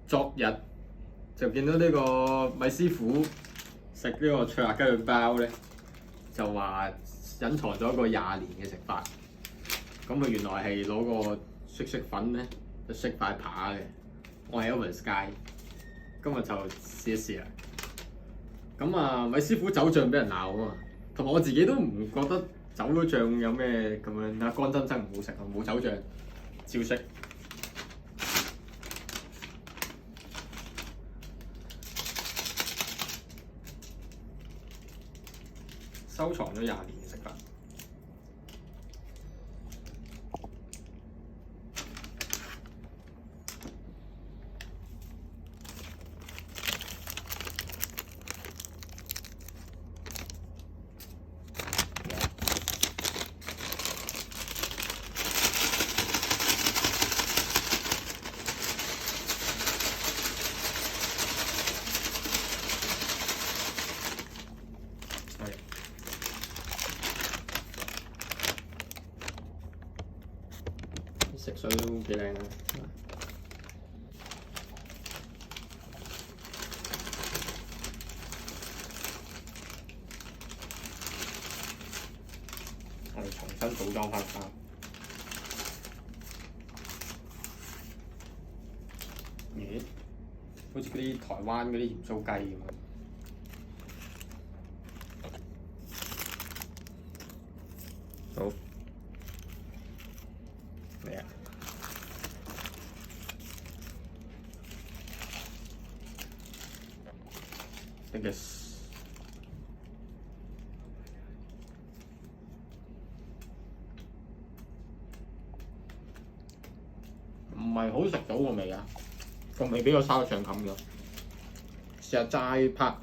昨日就見到呢個米師傅食呢個脆辣雞腿包咧，就話隱藏咗一個20年嘅食法。咁啊，原來係攞個雪粉咧，就雪塊扒嘅。我係 Elvis Sky，今日就試一試啦。咁啊，米師傅走醬俾人鬧啊嘛，同埋我自己都唔覺得走咗醬有咩咁樣啊，乾爭爭唔好食啊，冇走醬照食。收藏咗20年嘅食法。食水都幾靚啊！我哋重新組裝翻包，咦？好似嗰啲台灣嗰啲鹽酥雞咁樣。好。嚟啊！呢個唔係好食到個味啊，個味俾個沙律醬冚咗。試下齋拍，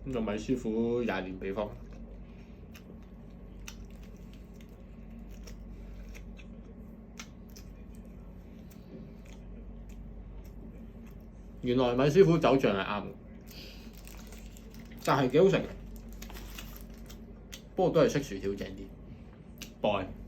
咁就米師傅20年秘方。原來米師傅走醬係啱嘅，但係幾好食嘅，不過都係識薯條正啲。Bye。